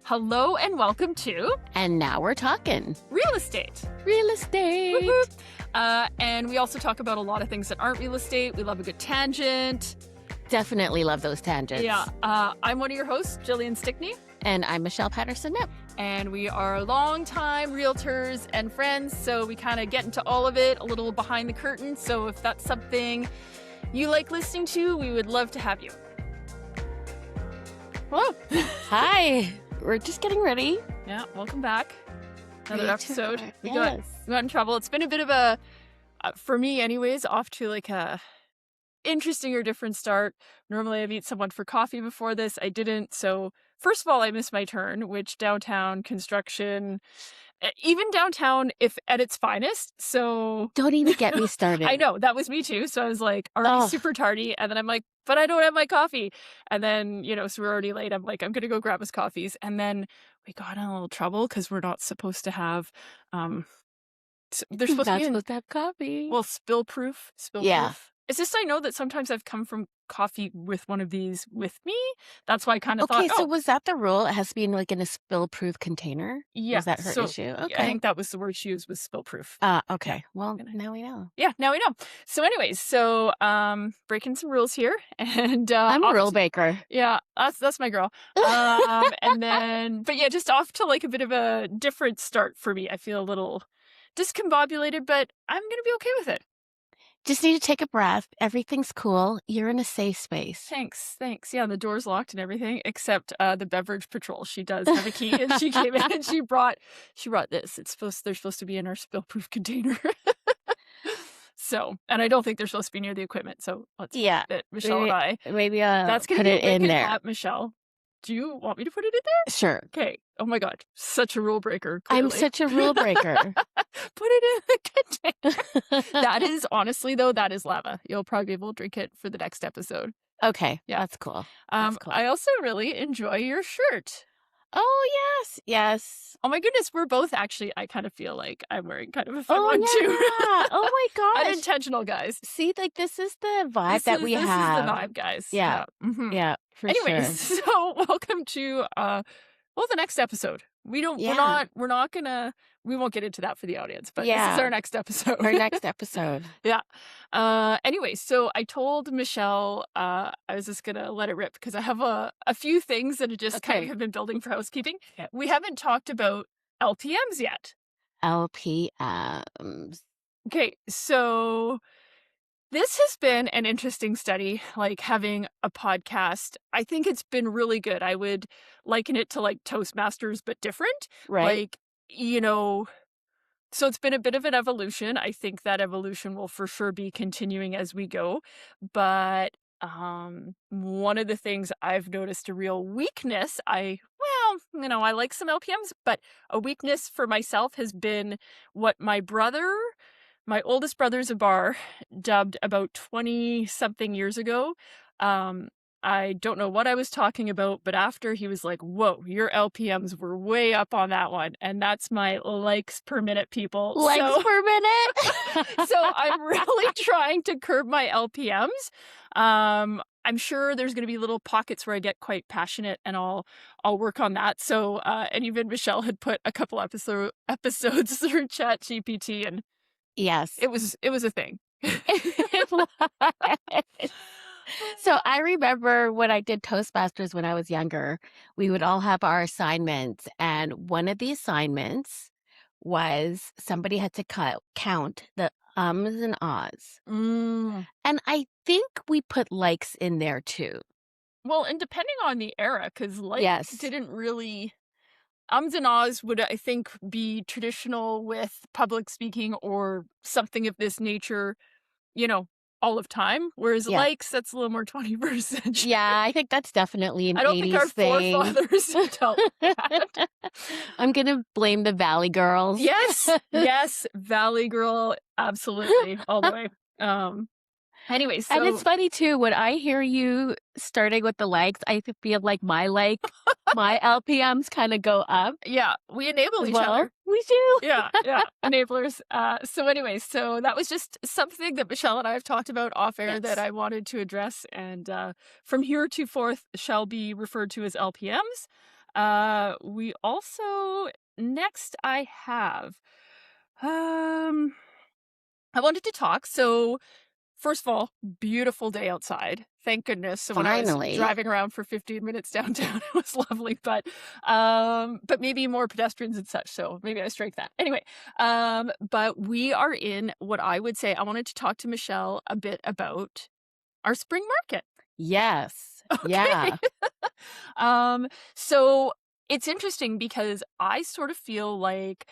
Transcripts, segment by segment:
Hello and welcome to And now we're talking. Real Estate. Real estate. Whoop, whoop. And we also talk about a lot of things that aren't real estate. We love a good tangent. Definitely love those tangents. Yeah. I'm one of your hosts, Gillian Stickney. And I'm Michelle Patterson-Knipp. And we are longtime realtors and friends, so we kind of get into all of it, a little behind the curtain. So if that's something you like listening to, we would love to have you. Hello. Hi. We're just getting ready. Yeah, welcome back. Another episode. We Yes. got in trouble. It's been a bit of a, for me anyways, off to like a interesting or different start. Normally I meet someone for coffee before this. I didn't. So first of all, I missed my turn, which downtown construction, even downtown, if at its finest. So Don't even get me started. I know, that was me too. So I was like already super tardy. And then I'm like, but I don't have my coffee. And then, so we're already late. I'm like, I'm going to go grab us coffees. And then we got in a little trouble because we're not supposed to have, they're supposed to be supposed to have coffee. well, spill proof. Yeah. It's just I know that sometimes I've come from coffee with one of these with me. That's why I kind of Okay, thought, so was that the rule? It has to be in like in a spill-proof container? yeah. Was that her So, issue? yeah, Okay. I think that was the word she used, was spill proof. Okay. Well, Gonna- now we know. Yeah, now we know. So anyways, breaking some rules here. And I'm a off rule to- breaker. Yeah, that's my girl. And then, but yeah, just off to like a bit of a different start for me. I feel a little discombobulated, but I'm going to be okay with it. Just need to take a breath. Everything's cool. You're in a safe space. Thanks. Yeah, the door's locked and everything, except the beverage patrol. She does have a key, and she came in and she brought this. They're supposed to be in our spill-proof container. So, and I don't think they're supposed to be near the equipment. So let's Yeah. put it, Michelle and I. Maybe That's gonna put be it in wicked there. hot, Michelle. Do you want me to put it in there? Sure. Okay. Oh my God, such a rule breaker. I'm Clearly. such a rule breaker. Put it in the container. That is, honestly though, that is lava. You'll probably be able to drink it for the next episode. Okay. Yeah. That's cool. That's cool. I also really enjoy your shirt. Oh, yes. Yes. Oh my goodness, we're both actually, I kind of feel like I'm wearing kind of a fun Oh, one yeah. too. Oh, my gosh. Unintentional, guys. See, like, this is the vibe that we this have. is the vibe, guys. Yeah. Mhm. Yeah, for Anyways, sure. so welcome to the next episode. We won't get into that for the audience, but this Yeah. is our next episode. Our next episode. Yeah. Anyway, so I told Michelle I was just gonna let it rip because I have a few things that just kind Okay. of have been building for housekeeping. We haven't talked about LPMs yet. LPMs. Okay, so this has been an interesting study, like having a podcast. I think it's been really good. I would liken it to like Toastmasters, but different. Right. Like, so it's been a bit of an evolution. I think that evolution will for sure be continuing as we go. But one of the things I've noticed a real weakness, I like some LPMs, but a weakness for myself has been what my oldest brother Zabar dubbed about 20-something years ago. I don't know what I was talking about, but after he was like, whoa, your LPMs were way up on that one. And that's my likes per minute, people. Likes per minute? So I'm really trying to curb my LPMs. I'm sure there's going to be little pockets where I get quite passionate, and I'll work on that. So, and even Michelle had put a couple episodes through ChatGPT, and Yes. it was a thing. It was. So I remember when I did Toastmasters when I was younger, we would all have our assignments. And one of the assignments was somebody had to count the ums and ahs. Mm. And I think we put likes in there too. Well, and depending on the era, because Yes. didn't really... Ums and ahs would, I think, be traditional with public speaking or something of this nature, all of time. Whereas Yeah. likes, that's a little more 21st. Yeah, I think that's definitely an I don't think our 80s thing. forefathers dealt with that. I'm going to blame the Valley Girls. Yes, Valley Girl, absolutely, all the way. Anyway, so And it's funny too, when I hear you starting with the likes, I feel like my LPMs kind of go up yeah, we enable as each well. other. We do. Yeah, enablers. So anyway, so that was just something that Michelle and I have talked about off air that I wanted to address, and from here to forth shall be referred to as LPMs. We also next I have, um, I wanted to talk. So first of all, beautiful day outside. Thank goodness. So when I was Finally. driving around for 15 minutes downtown, it was lovely, but maybe more pedestrians and such. So maybe I strike that. Anyway, but we are in what I would say I wanted to talk to Michelle a bit about our spring market. Yes. Okay. Yeah. So it's interesting because I sort of feel like,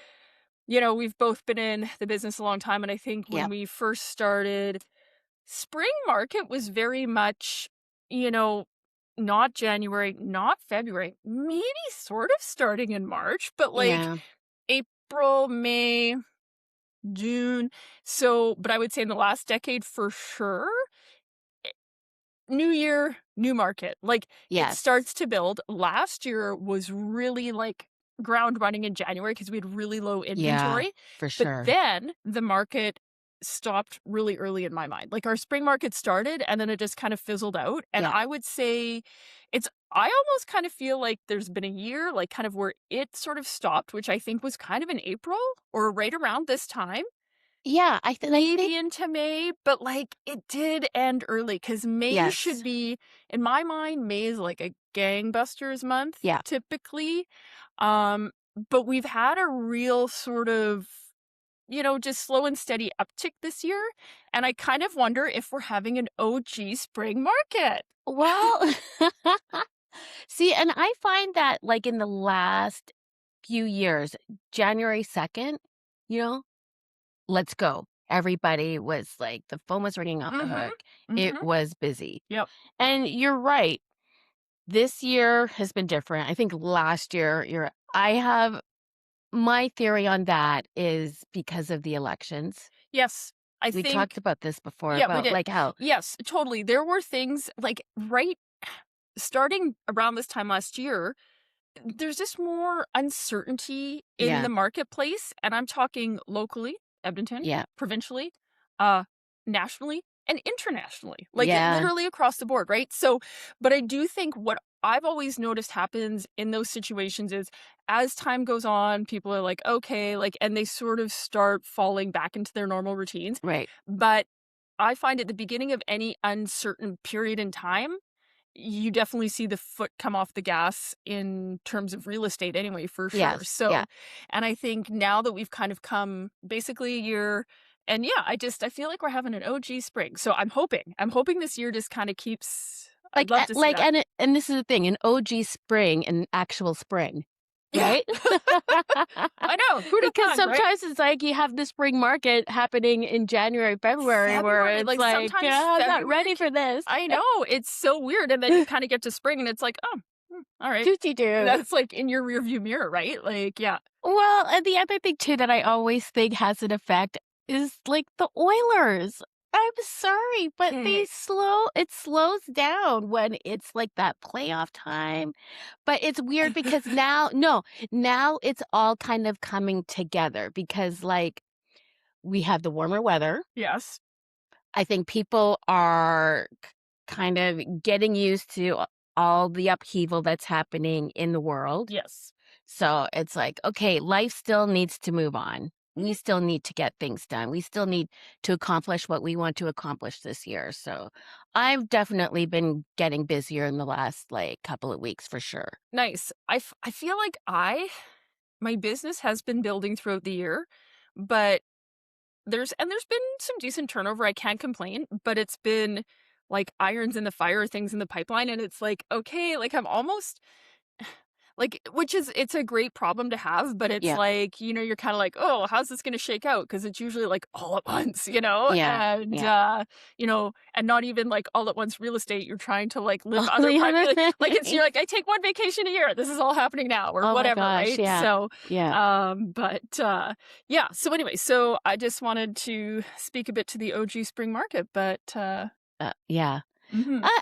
we've both been in the business a long time. And I think when Yep. we first started, spring market was very much, you know, not January, not February, maybe sort of starting in March, but like Yeah. April, May, June. So, but I would say in the last decade for sure, new year, new market. Like it Yes. starts to build. Last year was really like ground running in January because we had really low Yeah. inventory. For But sure. then the market stopped really early in my mind. Like our spring market started and then it just kind of fizzled out. And Yeah. I would say I almost kind of feel like there's been a year, like kind of where it sort of stopped, which I think was kind of in April or right around this time. Yeah. I think Maybe into May, but, like, it did end early because May should yes. be in my mind, May is like a gangbusters month Yeah. typically, um, but we've had a real sort of, just slow and steady uptick this year, and I kind of wonder if we're having an OG spring market. Well, see, and I find that like in the last few years, January 2nd, you know, let's go. Everybody was like, the phone was ringing off the Mhm, hook. It mhm. was busy. Yep. And you're right. This year has been different. I think last year, I have my theory on that is because of the elections. Yes, I We talked think about this before yeah, we about did. like how, Yes, totally. There were things, like, right starting around this time last year, there's just more uncertainty in yeah, the marketplace, and I'm talking locally, Edmonton, yeah, provincially, uh, nationally, and internationally, like, it yeah, literally across the board, right? So, but I do think what I've always noticed happens in those situations is as time goes on, people are like, "Okay," like, and they sort of start falling back into their normal routines, right. but I find at the beginning of any uncertain period in time, you definitely see the foot come off the gas in terms of real estate anyway, for sure. Yes, yeah. So, and I think now that we've kind of come basically a year and yeah, I feel like we're having an OG spring. So I'm hoping this year just kind of keeps I'd love to see that. And this is the thing, an OG spring, an actual spring, Yeah. right? I know. Who'd have Because thought, right? sometimes it's like you have the spring market happening in January, February, where February, it's like like, sometimes "Yeah, I'm not February ready for this." I know, it's so weird. And then you kind of get to spring and it's like, oh, all right. Dooty doo. That's like in your rearview mirror, right? Like, yeah. Well, and the other thing too that I always think has an effect is like the Oilers. I'm sorry, but Okay. it slows down when it's like that playoff time. But it's weird because now, no, now it's all kind of coming together because like we have the warmer weather. Yes. I think people are kind of getting used to all the upheaval that's happening in the world. Yes. So it's like, okay, life still needs to move on. We Mhm. still need to get things done. We still need to accomplish what we want to accomplish this year. So I've definitely been getting busier in the last like couple of weeks for sure. Nice. I feel like my business has been building throughout the year, but there's been some decent turnover, I can't complain, but it's been like irons in the fire, things in the pipeline, and it's like, okay, like I'm almost like which is it's a great problem to have, but it's Yeah. like, you're kinda like, "Oh, how's this gonna shake out?" Because it's usually, like, all at once, Yeah. And, Yeah. and not even, like, all at once real estate, you're trying to, like, live All other the other like, it's you're things. like, "I take 1 vacation a year. This is all happening now," or Oh my whatever, gosh. right? Yeah. So, Yeah. yeah, so anyway, so I just wanted to speak a bit to the OG spring market, Yeah. mhm. Uh,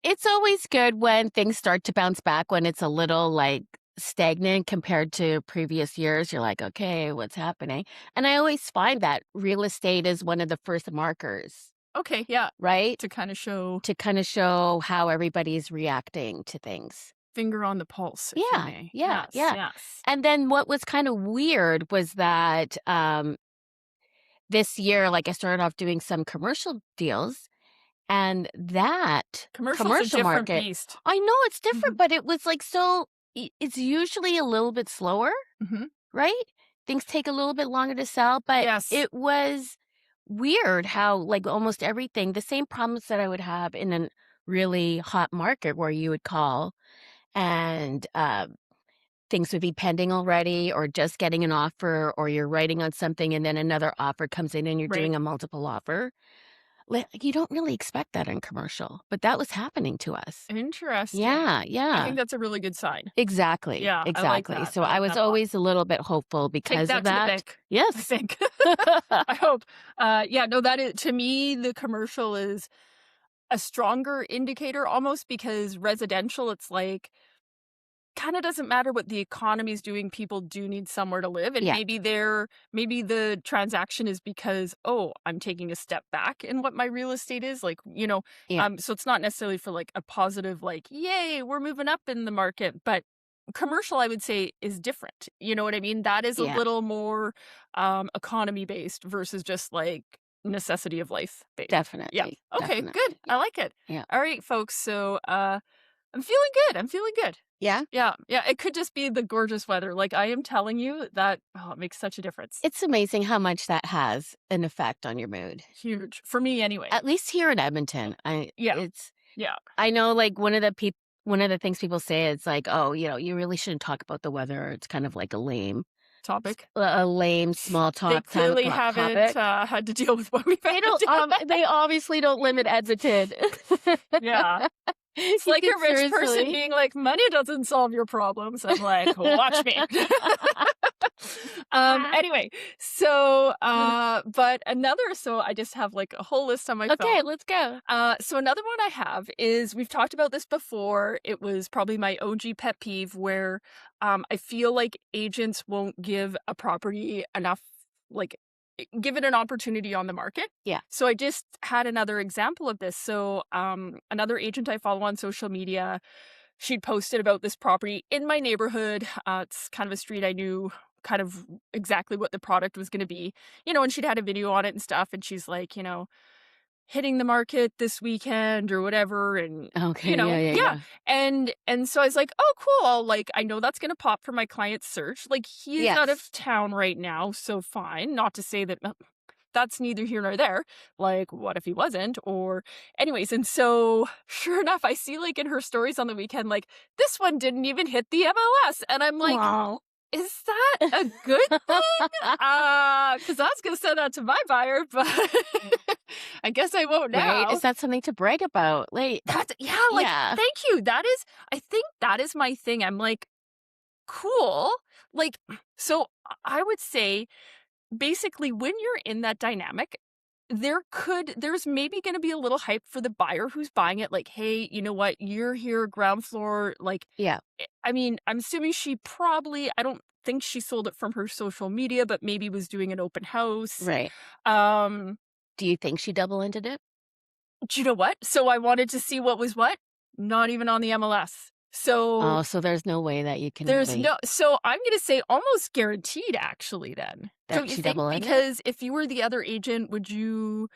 it's always good when things start to bounce back when it's a little like stagnant compared to previous years. You're like, okay, what's happening? And I always find that real estate is one of the first markers, Okay, yeah, right? to kinda show To kind of show how everybody's reacting to things. finger on the pulse, if you Yeah, may. yeah, Yes, yeah. yes. And then what was kind of weird was that this year, like I started off doing some commercial deals, and that Commercial's a commercial different market, beast. I know it's different, Mhm, but it was like so, it's usually a little bit slower, mhm. right? Things take a little bit longer to sell, but Yes, it was weird how, like, almost everything, the same problems that I would have in a really hot market where you would call and things would be pending already or just getting an offer or you're writing on something and then another offer comes in and you're right. doing a multiple offer. Like, you don't really expect that in commercial, but that was happening to us. Interesting. Yeah, I yeah. think that's a really good sign. Exactly, Yeah, I like exactly. that. So I I like was that a lot. always a little bit hopeful Take because of that to the that. bank, I Yes. think. I hope. Yeah, no, that is, to me, the commercial is a stronger indicator almost because residential, it's like, kinda doesn't matter what the economy is doing, people do need somewhere to live, and Yeah, maybe the transaction is because, "Oh, I'm taking a step back in what my real estate is," like, yeah, so it's not necessarily for, like, a positive, like, "Yay, we're moving up in the market," but commercial, I would say, is different, you know what I mean? That is a yeah. little more, economy-based versus just, like, necessity of life based. Yeah. Definitely, Okay, good. definitely. Yeah, I like it. yeah. Alright, folks, so, I'm feeling good, I'm feeling good. Yeah? Yeah, yeah, it could just be the gorgeous weather, like, I am telling you that it makes such a difference. It's amazing how much that has an effect on your mood. Huge. For me anyway. At least here in Edmonton, Yeah, yeah. I know, like, one of the things people say is like, "Oh, you really shouldn't talk about the weather. It's kind of like a Topic. a lame small They talk clearly haven't, topic." had to deal with what we've had to deal with. They obviously don't live in Edmonton. Yeah. It's You like could a rich person seriously being like, "Money doesn't solve your problems." I'm like, "Watch me." Anyway, so, so I just have, like, a whole list on my Okay, phone. let's go. So another one I have is we've talked about this before. It was probably my OG pet peeve where I feel like agents won't give a property enough, like, give it an opportunity on the market. Yeah. So I just had another example of this. So another agent I follow on social media, she'd posted about this property in my neighborhood. It's kind of a street I knew kind of exactly what the product was going to be, and she'd had a video on it and stuff. And she's like, hitting the market this weekend or whatever, and Okay, yeah, yeah, yeah. yeah. And so I was like, oh cool, I know that's gonna pop for my client's search, like he's out of Yes. town right now, so fine, not to say that that's neither here nor there, like what if he wasn't, or anyways. And so sure enough, I see, like, in her stories on the weekend, like, this one didn't even hit the MLS, and I'm like, Wow. is that a good thing? Because I was gonna send that to my buyer, but I guess I won't Right? now. Is that something to brag about? Like, That's, yeah, like, yeah. thank you. That is, I think that is my thing. I'm like, cool. Like, so I would say basically when you're in that dynamic, there's maybe going to be a little hype for the buyer who's buying it, like, hey, you know what, you're here ground floor, like, Yeah, I mean, I'm assuming I don't think she sold it from her social media, but maybe was doing an open house. right. um Do you think she double-ended it? do you know what, so I wanted to see what was what, not even on the MLS. So Oh, so there's no way that you can there's really no, so I'm gonna say almost guaranteed actually then. that Don't you she think? double-ended it? Because if you were the other agent, would you,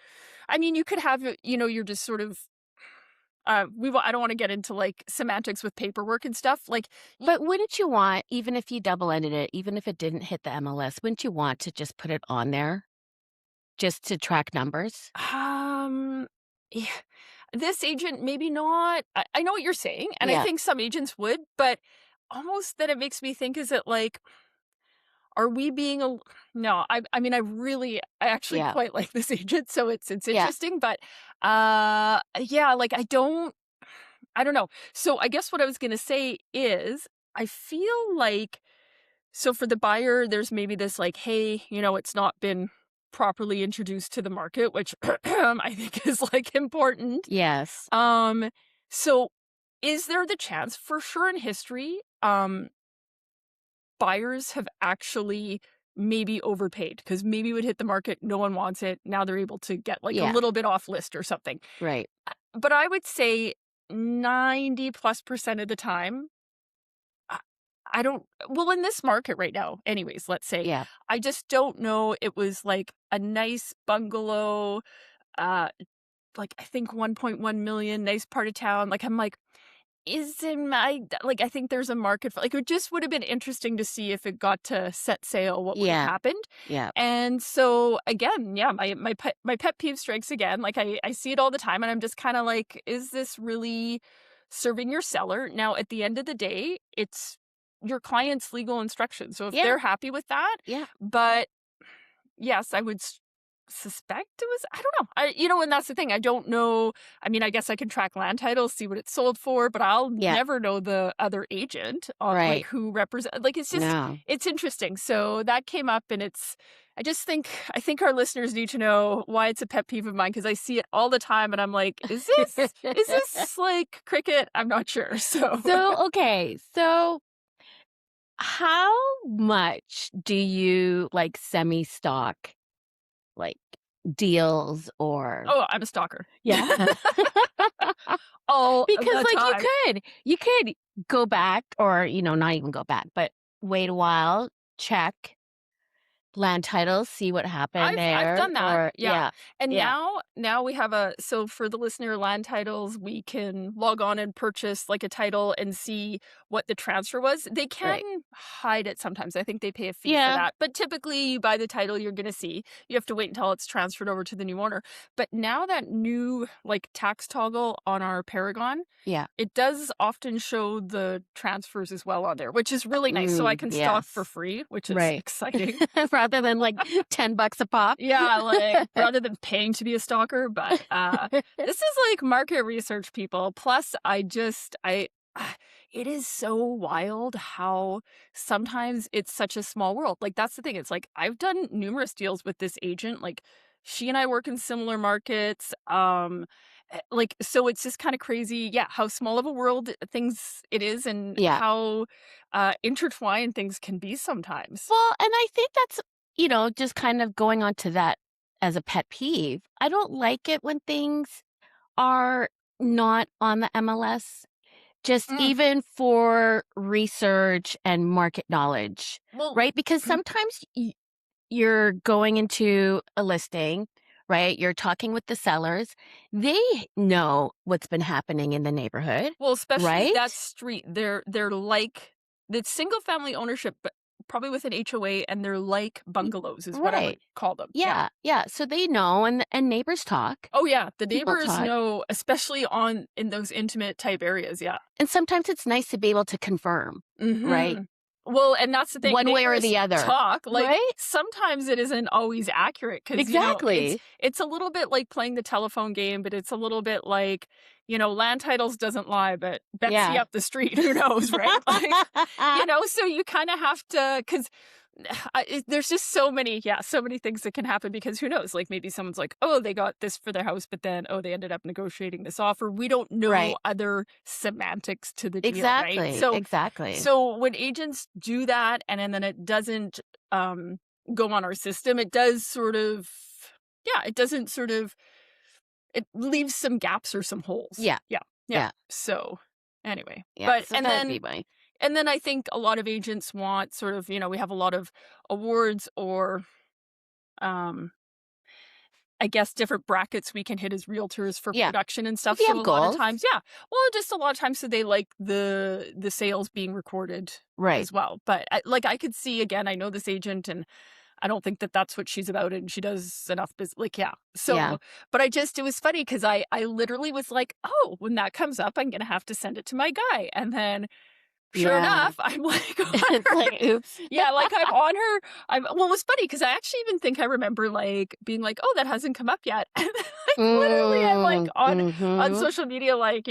I mean, you could have it, you're just sort of, I don't wanna get into, like, semantics with paperwork and stuff, like, y But wouldn't you want, even if you double-ended it, even if it didn't hit the MLS, wouldn't you want to just put it on there just to track numbers? yeah, this agent maybe not. I know what you're saying, and I Yeah, think some agents would, but almost that it makes me think, is it like, are we being a no, I mean, I actually yeah, quite like this agent, so it's yeah, interesting, but, yeah, like, I don't know. So I guess what I was gonna say is, I feel like, so for the buyer, there's maybe this, like, "Hey, it's not been properly introduced to the market," which I think is, like, important. yes. Um, so is there the chance, for sure in history, buyers have actually maybe overpaid because maybe it would hit the market, no one wants it, now they're able to get, like, a Yeah, little bit off list or something. right. But I would say 90+% of the time, I don't, well, in this market right now, anyways, let's say, Yeah. I just don't know. It was like a nice bungalow, uh, like I think 1.1 million, nice part of town. Like, I'm like, is in my, like, I think there's a market for, like, it just would have been interesting to see if it got to set sale, what would have Yeah. happened. Yeah. And so again, yeah, my pet peeve strikes again. Like, I see it all the time and I'm just kind of like, is this really serving your seller? Now, at the end of the day, it's your client's legal instruction. So if Yeah. they're happy with that, Yeah. but yes, I would suspect it was, I don't know. And that's the thing. I don't know. I mean, I guess I can track land titles, see what it's sold for, but I'll Yeah. never know the other agent, like, Right. who represent, like, it's just, No. it's interesting. So that came up, and I think our listeners need to know why it's a pet peeve of mine, because I see it all the time and I'm like, is this like cricket? I'm not sure. So So, okay. So, how much do you like semi-stock like deals or oh, I'm a stalker. yeah? All of Because the like time. you could go back or not even go back, but wait a while, check land titles, see what happened I've there done that, or yeah, and yeah, now we have so for the listener, land titles, we can log on and purchase, like, a title and see what the transfer was. They can right. hide it sometimes, I think they pay a fee for Yeah, that, but typically, you buy the title, you're gonna see. You have to wait until it's transferred over to the new owner, but now that new, like, tax toggle on our Paragon, yeah. it does often show the transfers as well on there, which is really nice, so I can stalk for Yes. free, which is Right. exciting. Rather than like $10 a pop. Yeah, like, rather than paying to be a stalker, but, this is, like, market research, people. Plus, it is so wild how sometimes it's such a small world. Like, that's the thing. It's like, I've done numerous deals with this agent. Like, she and I work in similar markets. Like, so it's just kinda crazy, yeah, how small of a world things it is, and Yeah. how, intertwined things can be sometimes. Well, and I think that's, just kind of going on to that as a pet peeve. I don't like it when things are not on the MLS, just Mm, even for research and market knowledge, well right? Because sometimes you're going into a listing, right? You're talking with the sellers. They know what's been happening in the neighborhood, Well, especially that right? street, they're like, it's single family ownership, but probably with an HOA, and they're like Y- bungalows is what I would Right. call them. Yeah. Yeah. Yeah. So they know and neighbors talk. Oh yeah, the People neighbors talk. know, especially on in those intimate type areas. Yeah. And sometimes it's nice to be able to confirm, right? Mhm. Well, and that's the thing, One way or neighbors the other, talk, like, right? sometimes it isn't always accurate, because Exactly. it's a little bit like playing the telephone game, but it's a little bit like, land titles doesn't lie, but Betsy Yeah. up the street, who knows, right? Like, so you kinda have to, 'cause there's just so many things that can happen, because who knows, like, maybe someone's like, oh, they got this for their house, but then, oh, they ended up negotiating this offer. We don't know Right. other semantics to the deal, right? Exactly. Exactly. So when agents do that, and then it doesn't um go on our system, it does sort of, yeah, it doesn't sort of, it leaves some gaps or some holes. Yeah. Yeah. Yeah. Yeah. So anyway, Yeah. but So that'd be my and then I think a lot of agents want sort of, we have a lot of awards, or um I guess different brackets we can hit as realtors for yeah. production and Well, stuff. we So have a lot of goals. times, yeah. Well, just a lot of times, so they like the sales being recorded Right. as well. But I could see, again, I know this agent, and I don't think that that's what she's about, and she does enough business. Like, yeah. Yeah. So, but it was funny, because I literally was like, oh, when that comes up, I'm gonna have to send it to my guy, and then sure Yeah. enough, I'm like on It's her. like, oops. Yeah, like, I'm on her. Well, it was funny, because I actually even think I remember, like, being like, "Oh, that hasn't come up yet." And then, like, literally, I'm, like, Mm, on mhm, social media, like,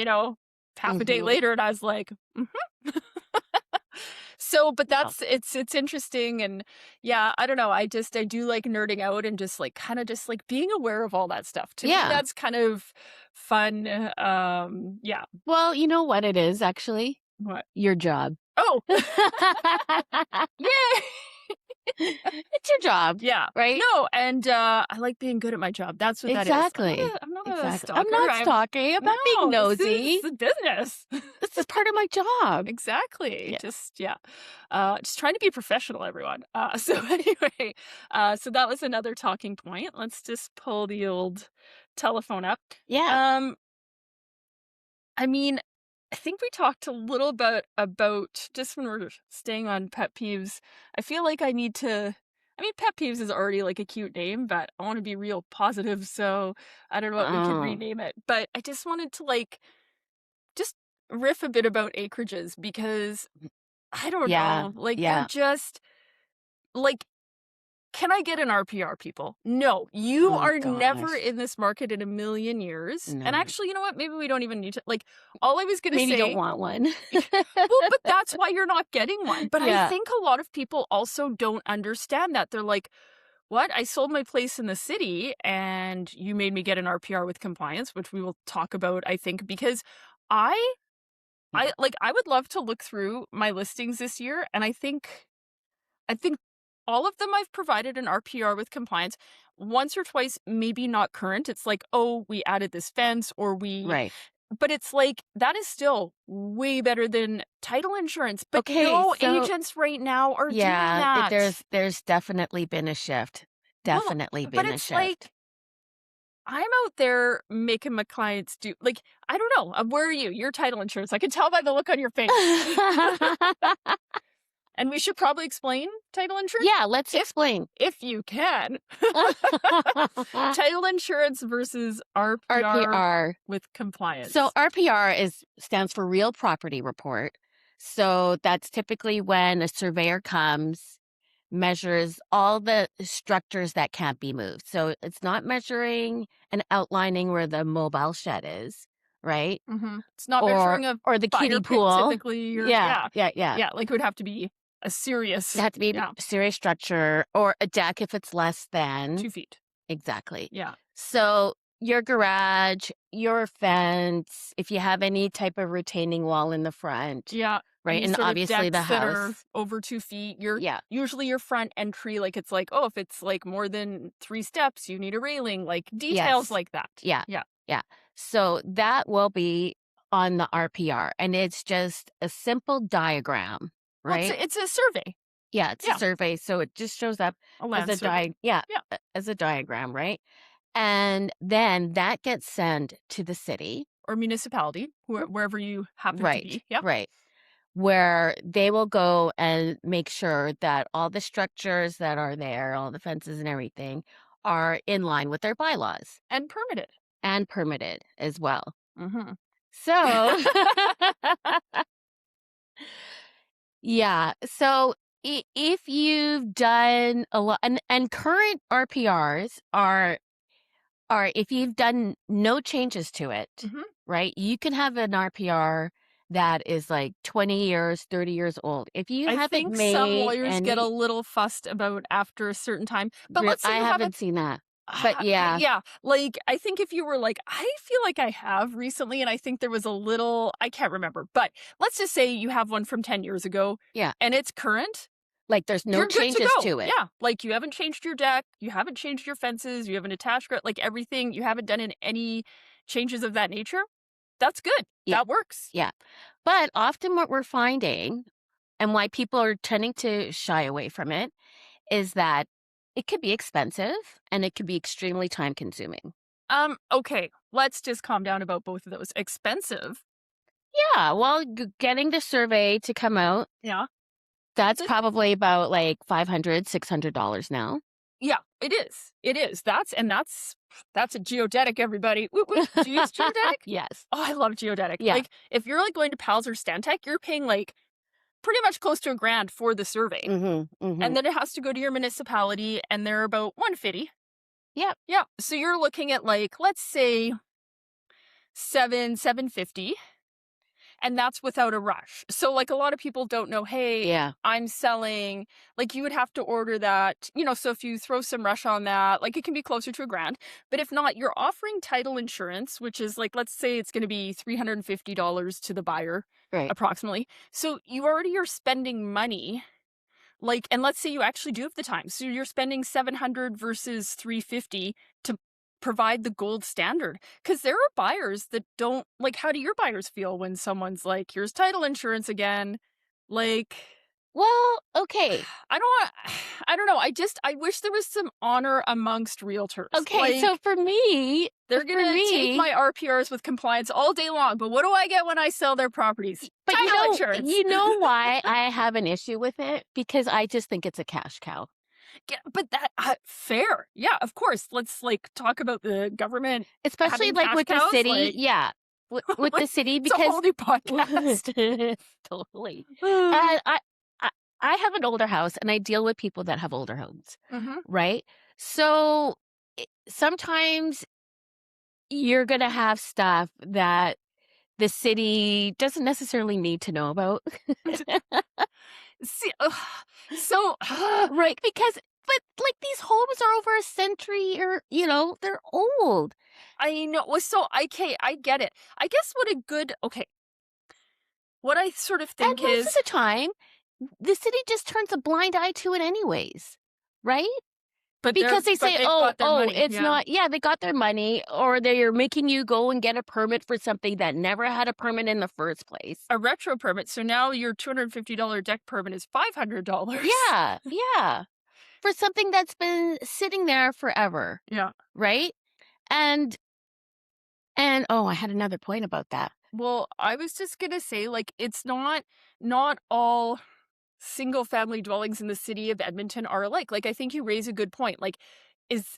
half a day mhm. later, and I was like, "Mhm." So, but Yeah. it's interesting, and yeah, I don't know, I do like nerding out, and just, like, kinda just, like, being aware of all that stuff. To me, Yeah. that's kind of fun, yeah. Well, you know what it is actually? What? Your job. Oh! Yay! It's your job, Yeah. right? No, and, I like being good at my job. That's what that is. Exactly. I'm not a Exactly. I'm stalker. not I'm stalking. I'm not being no, this is nosy. a business. This is part of my job. Exactly. Yeah. Just yeah. Just trying to be professional, everyone. So anyway, so that was another talking point. Let's just pull the old telephone up. Yeah. Um, I mean, I think we talked a little bit about just when we're staying on pet peeves. I feel like I need to. I mean, pet peeves is already like a cute name, but I want to be real positive. So I don't know what we could Oh, rename it. But I just wanted to like just riff a bit about acreages because I don't yeah. know, like, they're Yeah. just like, can I get an RPR, people? No, you Oh, are never gosh. in this market in a million years. And No. actually, you know what? Maybe we don't even need to like, all I was gonna Maybe you don't say want one. well, but that's why you're not getting one. But I Yeah. think a lot of people also don't understand that. They're like, "What? I sold my place in the city and you made me get an RPR with compliance," which we will talk about, I think, because I I would love to look through my listings this year, and I think all of them I've provided an RPR with compliance. Once or twice, maybe not current. It's like, "Oh, we added this fence," or we Right. but it's like, that is still way better than title insurance, but Okay, no so agents right now are doing yeah, that. there's definitely been a shift. Well, Definitely but been a it's shift. like, I'm out there making my clients do like, I don't know, where are you? You're title insurance. I can tell by the look on your face. And we should probably explain title insurance Yeah, let's if explain. if you can. Title insurance versus RPR RPR. with So compliance. RPR is stands for Real Property Report. So that's typically when a surveyor comes, measures all the structures that can't be moved. So it's not measuring and outlining where the mobile shed is, right? It's not Or measuring a or the fire kiddie pit pool. typically or Yeah, yeah. yeah, yeah. Yeah, like, it would have to be a It serious had to be yeah, a serious structure or a deck if it's less than 2 feet. exactly. Yeah. So your garage, your fence, if you have any type of retaining wall in the front, Yeah, right? any And sort of obviously the decks that are house. over 2 feet, your Yeah. usually your front entry, like, it's like, oh, if it's, like, more than 3 steps, you need a railing, like, details Yes. like that. Yeah. Yeah. Yeah. So that will be on the RPR and it's just a simple diagram, Well, right? it's a survey. Yeah, it's a Yeah, survey, so it just shows up a as land a survey. yeah, Yeah. as a diagram, right? And then that gets sent to the city. Or municipality, wherever you happen to Right, be. Yeah. right. Where they will go and make sure that all the structures that are there, all the fences and everything are in line with their bylaws And permitted. and permitted as well. Mhm. So, yeah. So if you've done a lot and current RPRs are if you've done no changes to it, Mhm. right? You can have an RPR that is like 20 years, 30 years old. If you I haven't think some made lawyers get a any little fussed about after a certain time, but real let's say I you have a haven't seen that. But yeah, yeah, like, I think if you were like, "I feel like I have recently," and I think there was a little I can't remember, but let's just say you have one from 10 years ago yeah. and it's current, Like there's no you're good to changes go. to it. Yeah, like, you haven't changed your deck, you haven't changed your fences, you haven't attached like, everything you haven't done in any changes of that nature, that's good. Yeah, That works. yeah. But often what we're finding and why people are tending to shy away from it is that it could be expensive and it could be extremely time consuming. Okay, let's just calm down about both of those. Expensive. Yeah, well, getting the survey to come out, Yeah. that's The probably about like $500, $600 now. Yeah, it is. It is. That's a geodetic, everybody. Woot woot. Do you use geodetic? Yes. Oh, I love geodetic. Yeah. Like, if you're like going to Pals or Stantec, you're paying like pretty much close to a grand for the survey. Mhm. And Mhm. then it has to go to your municipality and they're about 150. Yep. Yeah. So you're looking at like, let's say 750. And that's without a rush. So, like, a lot of people don't know, hey, Yeah. I'm selling, like, you would have to order that, so if you throw some rush on that, like, it can be closer to a grand. But if not, you're offering title insurance, which is like, let's say it's going to be $350 to the buyer Right. approximately. So you already are spending money Like, and let's say you actually do have the time. So you're spending 700 versus 350 to provide the gold standard. Because there are buyers that don't like, how do your buyers feel when someone's like, here's title insurance again? Like, Well, okay. I don't want, I don't know. I wish there was some honor amongst realtors. Okay, so Like, they're for gonna take me, my RPRs with compliance all day long, but what do I get when I sell their properties? but Title insurance. you know why I have an issue with it? Because I just think it's a cash cow. Yeah, but that fair. Yeah, of course. Let's like talk about the government Especially having like cash with the cows. city. Like, Yeah. With the city it's a because whole new podcast. totally. And I I have an older house and I deal with people that have older homes, Mhm. right? So sometimes you're going to have stuff that the city doesn't necessarily need to know about. See, so Right, because but like these homes are over a century or they're old. I know. Well, so okay, I get it. I guess what a good okay. What I sort of And think most of is, the time, the city just turns a blind eye to it anyways, right? Because they but say, they've "Oh, got their money. it's Yeah, not." Yeah, they got their money, or they're making you go and get a permit for something that never had a permit in the first place. a retro permit. So now your $250 deck permit is $500. Yeah, yeah, for something that's been sitting there forever, Yeah. right? And oh, I had another point about that. Well, I was just gonna say, like, it's not all single family dwellings in the city of Edmonton are alike. Like, I think you raise a good point. Like,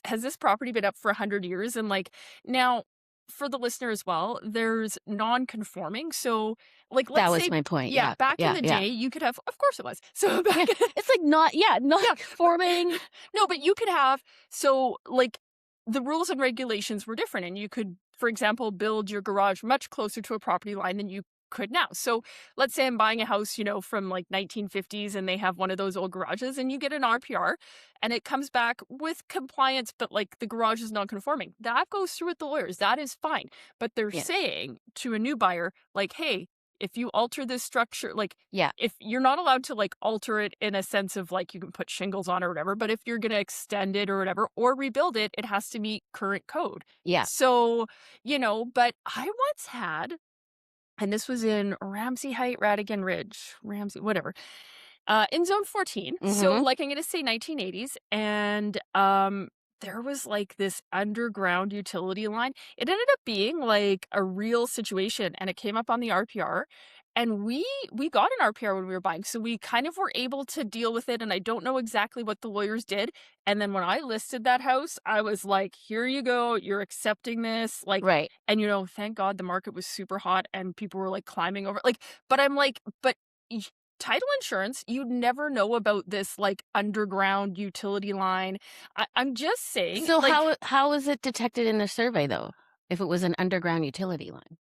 has this property been up for 100 years? And like, now for the listener as well, there's non-conforming. So, like, That let's was say, my point. yeah, Yeah, back in yeah, the yeah, day, you could have, of course it was. So back, yeah. It's like not, yeah, not yeah, conforming. no, but you could have, so like, the rules and regulations were different, and you could, for example, build your garage much closer to a property line than you could now. So let's say I'm buying a house, from like 1950s, and they have one of those old garages, and you get an RPR and it comes back with compliance, but like the garage is non-conforming. That goes through with the lawyers. That is fine. But they're Yeah, saying to a new buyer, like, hey, if you alter this structure, like, yeah, if you're not allowed to like alter it in a sense of like you can put shingles on or whatever, but if you're going to extend it or whatever or rebuild it, it has to meet current code. yeah. So, but I once had, and this was in Ramsey Height, Radigan Ridge, Ramsey, whatever, in zone 14. So Mm-hmm. like I'm going to say 1980s. And there was like this underground utility line. It ended up being like a real situation, and it came up on the RPR. And we got an RPR when we were buying. So we kind of were able to deal with it, and I don't know exactly what the lawyers did. And then when I listed that house, I was like, here you go, you're accepting this. Like, Right. and thank God the market was super hot and people were like climbing over. Like, but I'm like, but title insurance, you never know about this like underground utility line. I'm just saying, So like, how is it detected in the survey though? If it was an underground utility line?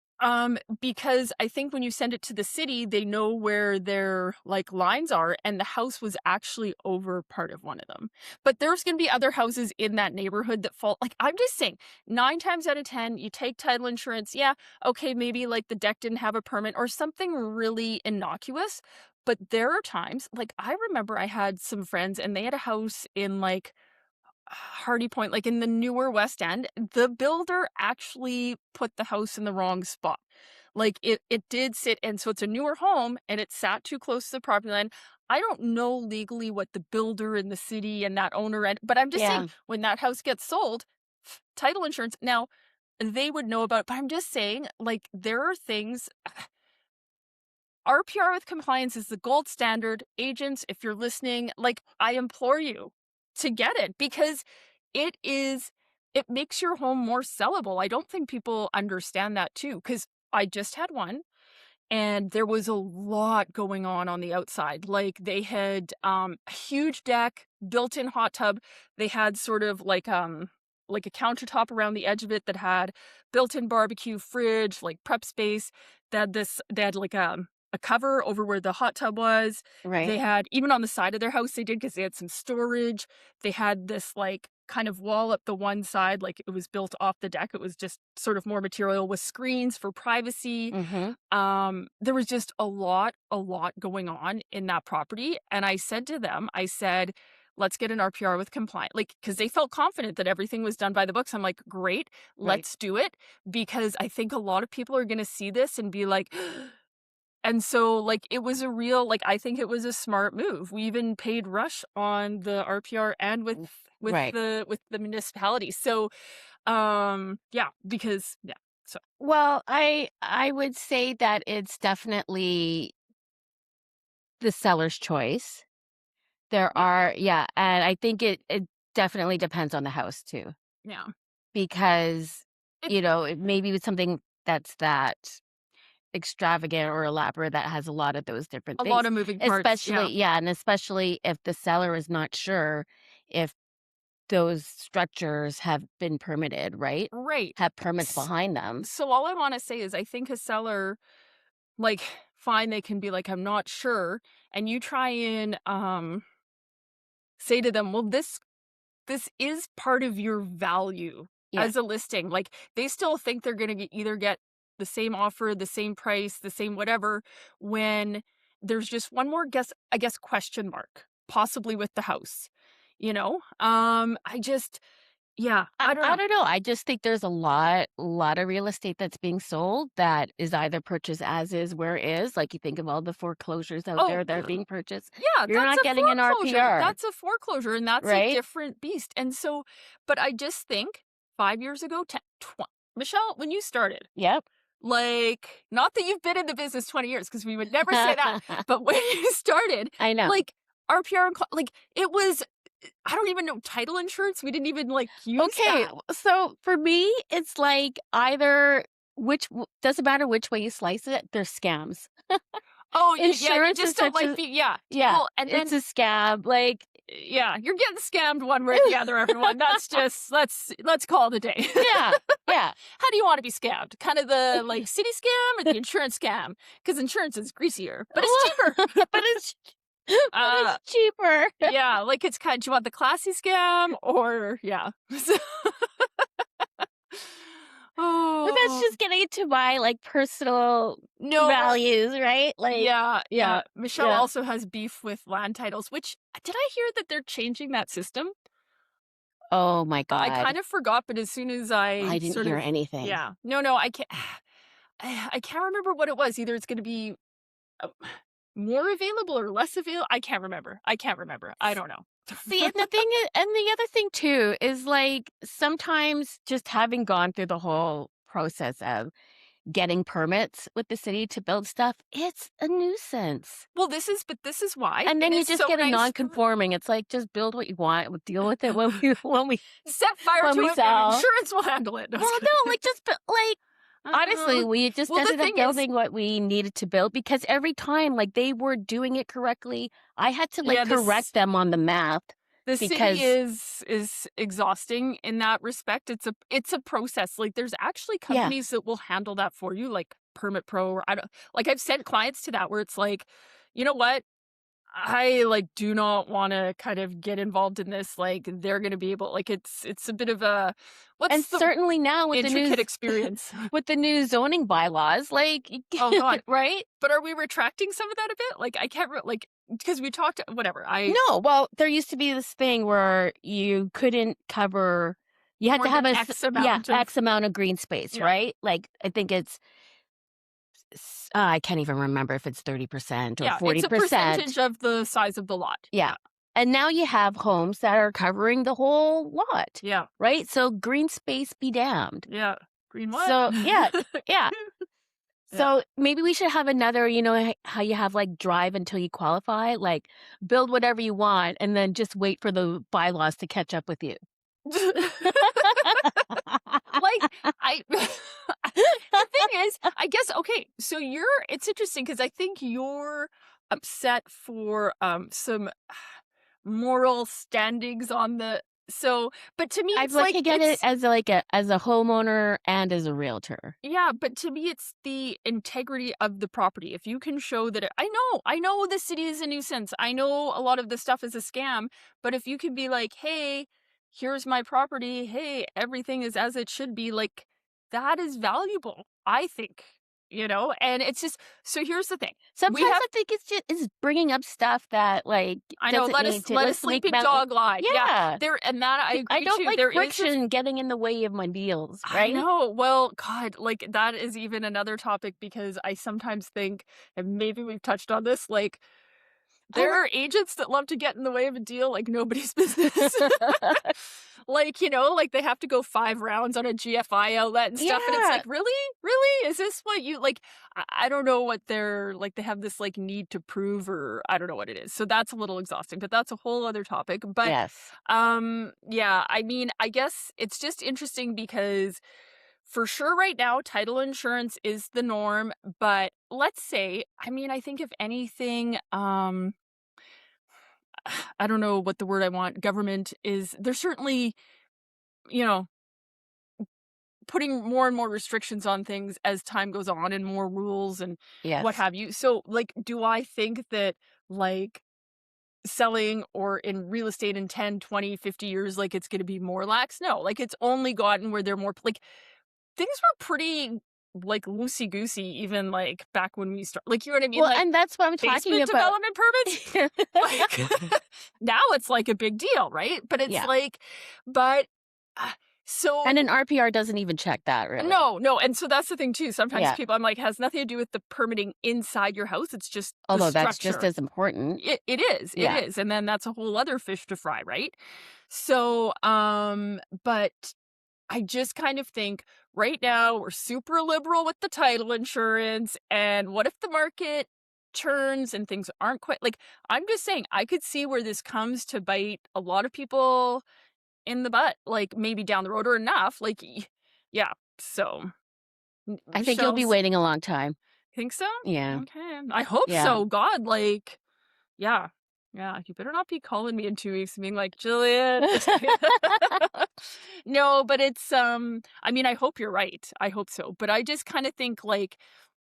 because I think when you send it to the city, they know where their like lines are, and the house was actually over part of one of them. But there's going to be other houses in that neighborhood that fall. Like, I'm just saying, 9 times out of 10, you take title insurance. Yeah, okay, maybe like the deck didn't have a permit or something really innocuous. But there are times, like I remember I had some friends and they had a house in like Hardy Point, like in the newer West End. The builder actually put the house in the wrong spot. Like it did sit, and so it's a newer home and it sat too close to the property line. I don't know legally what the builder in the city and that owner and but I'm just saying Yeah. when that house gets sold, title insurance now they would know about it. But I'm just saying, like, there are things. RPR with compliance is the gold standard. Agents, if you're listening, like, I implore you to get it because it is, it makes your home more sellable. I don't think people understand that too, because I just had one and there was a lot going on the outside. Like, they had a huge deck, built-in hot tub. They had sort of like a countertop around the edge of it that had built-in barbecue, fridge, like prep space. They had like a cover over where the hot tub was. Right. They had, even on the side of their house they did, because they had some storage. They had this like kind of wall up the one side, like, it was built off the deck. It was just sort of more material with screens for privacy. Mhm. There was just a lot going on in that property, and I said to them, I said, "Let's get an RPR with compliant," like, because they felt confident that everything was done by the books. I'm like, "Great, Right. let's do it," because I think a lot of people are gonna see this and be like, and so, like, it was a real, like, I think it was a smart move. We even paid Rush on the RPR and Mm. Right. with the municipality. So, yeah, because yeah, so Well, I would say that it's definitely the seller's choice. There yeah, are yeah, and I think it definitely depends on the house too, yeah. because, It it maybe it's something that's that extravagant or elaborate that has a lot of those different a lot things, of moving parts, especially yeah. yeah, and especially if the seller is not sure if those structures have been permitted, right? Right. Have permits S behind them. so all I wanna say is I think a seller, like, fine, they can be like, "I'm not sure," and you try and, say to them, "Well, this is part of your value Yeah, as a listing." Like, they still think they're gonna either get the same offer, the same price, the same whatever, when there's just one more I guess, question mark, possibly with the house, you know? I just yeah, I don't I know. don't know. I just think there's a lot of real estate that's being sold that is either purchased as is, where is. Like you think of all the foreclosures out Oh, there that are being purchased. yeah, You're not getting an RPR, that's a foreclosure, and that's a right? different beast, and so but I just think 5 years ago, 10 Michelle, when you started, Yep. like, not that you've been in the business 20 years, because we would never say that, but when you started, I know. like, RPR and like, it was I don't even know, title insurance, we didn't even, like, use Okay, that. so for me, it's like either doesn't matter which way you slice it, they're scams. Oh, yeah, you Insurance is just don't such like a the yeah, yeah, well, and it's then a scam. Like yeah, you're getting scammed one way or the other, everyone. That's just let's call it a day. yeah, yeah. How do you wanna be scammed? Kind of the, like, city scam or the insurance scam? Because insurance is greasier, but it's cheaper. But it's but Uh, it's cheaper. yeah, like, it's kind do you want the classy scam or yeah. But that's Oh, just getting into my, like, personal no. values, right? Like Yeah, yeah, yeah. Michelle yeah. also has beef with land titles, which did I hear that they're changing that system? Oh my I god. kind of forgot, but as soon as I I didn't sort hear of anything. yeah. No, no, I can't I can't remember what it was. Either it's gonna be, uh, more available or less available. I can't remember. I can't remember. I don't know. See, and the thing is and the other thing too is, like, sometimes just having gone through the whole process of getting permits with the city to build stuff, it's a nuisance. Well, this is why And it then you is just so get a nice non-conforming. It's like, just build what you want, we'll deal with it when we set fire when to we it and sell. insurance will handle it. No, I Well, was no, kidding. like, just b like, honestly, we just Well, the ended up thing is building what we needed to build because every time, like, they were doing it correctly, I had to, like, yeah, correct them on the math the city because is exhausting in that respect. It's a process. Like, there's actually yeah. companies that will handle that for you, like Permit Pro or I don't like, I've sent clients to that where it's like, "You know what? I, like, do not wanna kind of get involved in this, like, they're gonna be able" like, it's a bit of a And what's the certainly now intricate experience. with the new zoning bylaws, like, Oh god. right? But are we retracting some of that a bit? Like, I can't like, because we talked whatever, I No, well, there used to be this thing where you couldn't cover you had more to have than a X yeah, amount of X amount of green space, yeah. right? Like, I think it's I can't even remember if it's 30% or Yeah, it's a 40%. percentage of the size of the lot. Yeah. Yeah. And now you have homes that are covering the whole lot, Yeah. right? So green space be damned. Yeah. Green what? So, yeah, yeah. Yeah. So maybe we should have another, how you have like drive until you qualify, like build whatever you want and then just wait for the bylaws to catch up with you. Like, I the thing is, I guess okay, so it's interesting because I think you're upset for, some moral standings on the so but to me, I'm it's like, looking at it it's as a homeowner and as a realtor. yeah, but to me, it's the integrity of the property. If you can show that I know the city is a nuisance. I know a lot of the stuff is a scam, but if you could be like, "Hey, here's my property. Hey, everything is as it should be. Like, that is valuable, I think, and it's just, so here's the thing. We Sometimes have, I think it's bringing up stuff that, like, I know, doesn't need to let a let's make sleeping about dog lie. Yeah. yeah. And that I I agree don't too. like There is a friction getting in the way of my deals, I right? know. Well, God, like that is even another topic because I sometimes think, and maybe we've touched on this, like I there li are agents that love to get in the way of a deal like nobody's business. Like, like they have to go 5 rounds on a GFI outlet and stuff. And it's Yeah. like, really? Really? Is this what you like? I don't know what they're like. They have this like need to prove, or I don't know what it is. So that's a little exhausting, but that's a whole other topic. But Yes. yeah, I mean, I guess it's just interesting because for sure right now, title insurance is the norm. But let's say, I mean, I think if anything, I don't know what the word I want, government is, they're certainly, you know, putting more and more restrictions on things as time goes on and more rules and what Yes. have you. So, like, do I think that, like, selling or in real estate in 10, 20, 50 years, like, it's going to be more lax? No, like, it's only gotten where they're more, like, things were pretty, like, loosey goosey, even like back when we start, like, you know what I mean? Well, Like, and that's what I'm talking basement about. development permits? Like, now it's like a big deal, right? But it's Yeah. like, but uh, And so an RPR doesn't even check that really. no, no. And so that's the thing too. Sometimes Yeah. people, I'm like, has nothing to do with the permitting inside your house. It's just the Although that's just structure. as important. It is. It Yeah. is. And then that's a whole other fish to fry, right? So, but I just kind of think right now we're super liberal with the title insurance. And what if the market turns and things aren't quite like, I'm just saying, I could see where this comes to bite a lot of people in the butt, like maybe down the road or enough. Like, yeah. So, I think you'll be Michelle's, waiting a long time. think so? Yeah. Okay. I hope Yeah. so. God, like, yeah. Yeah, you better not be calling me in 2 weeks and being like, "Gillian." No, but it's, I mean, I hope you're right. I hope so. But I just kinda think, like,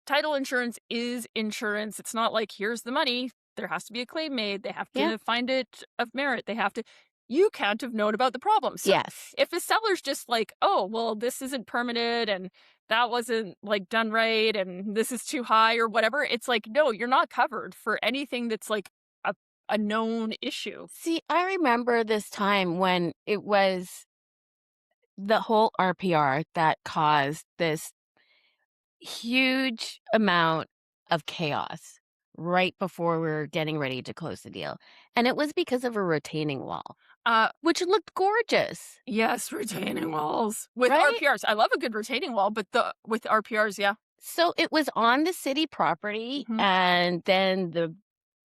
title insurance is insurance. It's not like, "Here's the money." There has to be a claim made. They have Yeah. to find it of merit. They have to, you can't have known about the problem. So, Yes. if a seller's just like, "Oh, well, this isn't permitted, and that wasn't, like, done right, and this is too high," or whatever, it's like, no, you're not covered for anything that's, like, a a known issue. See, I remember this time when it was the whole RPR that caused this huge amount of chaos right before we were getting ready to close the deal. And it was because of a retaining wall, Uh, which looked gorgeous, yes, retaining walls. With right? RPRs, I love a good retaining wall, but the with RPRs, yeah. So it was on the city property, Mhm. and then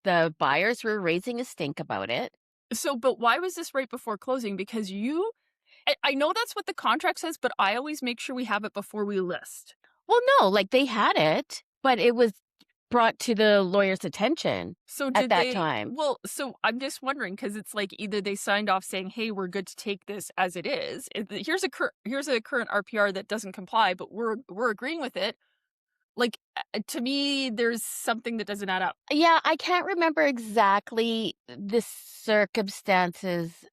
the buyers were raising a stink about it. So, but why was this right before closing? Because I know that's what the contract says, but I always make sure we have it before we list. Well, no, like they had it, but it was brought to the lawyer's attention So at did that they, time. well, so I'm just wondering because it's like either they signed off saying, "Hey, we're good to take this as it is. Here's a current RPR that doesn't comply, but we're agreeing with it." Like, to me, there's something that doesn't add up. Yeah, I can't remember exactly the circumstances.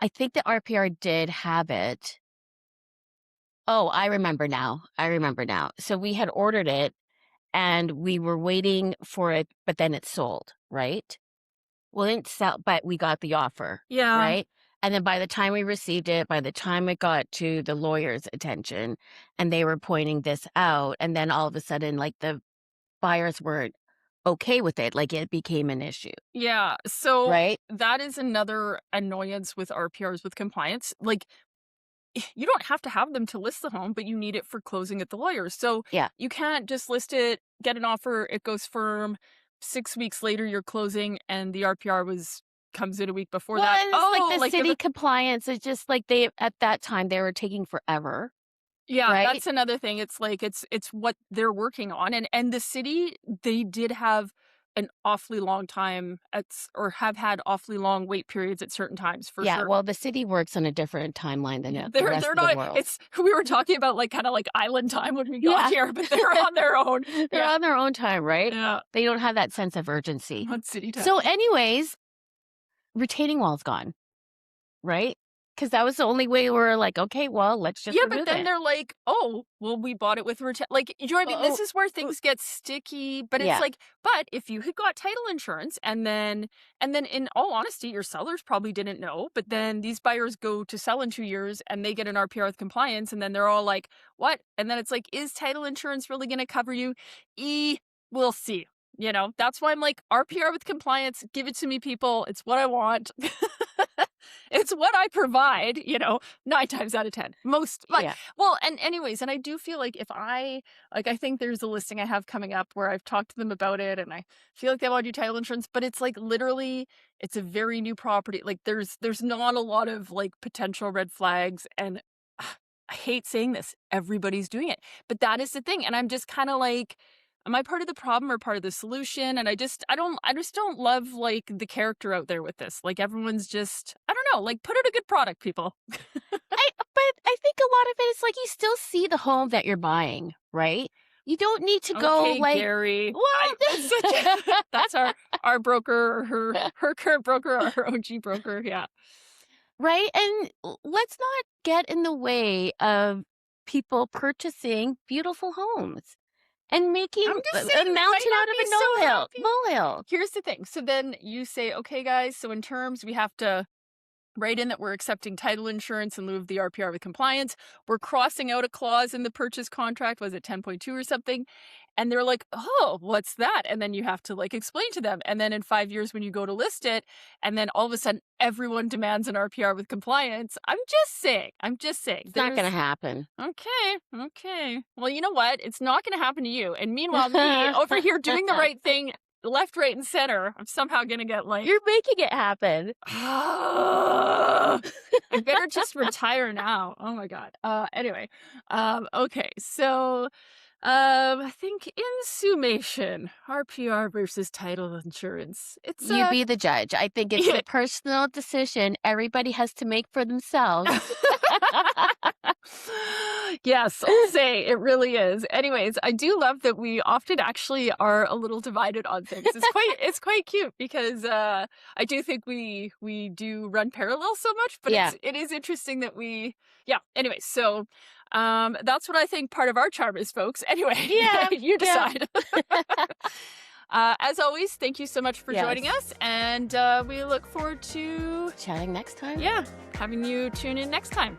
I think the RPR did have it. Oh, I remember now. I remember now. So we had ordered it and we were waiting for it, but then it sold, right? Well, it didn't sell, but we got the offer, Yeah. right? And then by the time we received it, by the time it got to the lawyer's attention and they were pointing this out, and then all of a sudden, like the buyers weren't okay with it, like it became an issue, Yeah. So right? that is another annoyance with RPRs with compliance. Like, you don't have to have them to list the home, but you need it for closing at the lawyers. So Yeah. you can't just list it, get an offer, it goes firm. 6 weeks later, you're closing, and the RPR was comes in a week before Well, that. and it's like Oh, the like city compliance is just like they at that time they were taking forever, yeah, right? that's another thing. It's like it's what they're working on, and the city, they did have an awfully long time or have had awfully long wait periods at certain times for Yeah, sure. well, the city works on a different timeline than the rest They're of the not, world. it's, we were talking about like kind of like island time when we got Yeah. here, but they're on their own. They're Yeah. on their own time, right? Yeah. They don't have that sense of urgency. On city time. So anyways, retaining wall's gone, right? because that was the only way we were like, okay, well, let's just Yeah, but remove then it. they're like, "Oh, well, we bought it with like, you know what I mean? This Oh, is where oh, things get sticky, but it's yeah, like, but if you had got title insurance and then in all honesty, your sellers probably didn't know, but then these buyers go to sell in 2 years and they get an RPR with compliance and then they're all like, "What?" And then it's like, "Is title insurance really going to cover you?" We'll see. That's why I'm like, RPR with compliance, give it to me, people. It's what I want. It's what I provide, 9 times out of 10. Most, but, yeah. well, and anyways, and I do feel like I think there's a listing I have coming up where I've talked to them about it and I feel like they want to do title insurance, but it's like literally, it's a very new property. Like there's not a lot of like potential red flags. And I hate saying this, everybody's doing it, but that is the thing. And I'm just kind of like, am I part of the problem or part of the solution? And I just don't love like the character out there with this. Like everyone's just, I don't know, like put out a good product, people. But I think a lot of it is like you still see the home that you're buying, right? You don't need to go Okay, like, Gary. well, That's our broker, or her current broker, or her OG broker. Yeah. right? And let's not get in the way of people purchasing beautiful homes and making I'm a just saying they might mountain not out of be a so molehill. happy. Molehill. Here's the thing. So then you say, okay, guys, so in terms, we have to write in that we're accepting title insurance in lieu of the RPR with compliance. We're crossing out a clause in the purchase contract. Was it 10.2 or something? And they're like, oh, what's that? And then you have to like explain to them. And then in 5 years, when you go to list it, and then all of a sudden everyone demands an RPR with compliance. I'm just saying. It's not going to There's happen. okay. Well, you know what? It's not going to happen to you. And meanwhile, me over here doing the right thing, left, right, and center, I'm somehow going to get like, You're making it happen. I better just retire now. Oh my God. Anyway. Okay. So, I think in summation, RPR versus title insurance. It's You be the judge. I think it's a personal decision everybody has to make for themselves. Yes, I'll say it really is. Anyways, I do love that we often actually are a little divided on things. It's quite cute because I do think we do run parallel so much, but Yeah. it is interesting that yeah. Anyway, so that's what I think part of our charm is, folks. Anyway, Yeah. you Yeah. decide. As always, thank you so much for joining Yes. us, and we look forward to Chatting next time. having you tune in next time.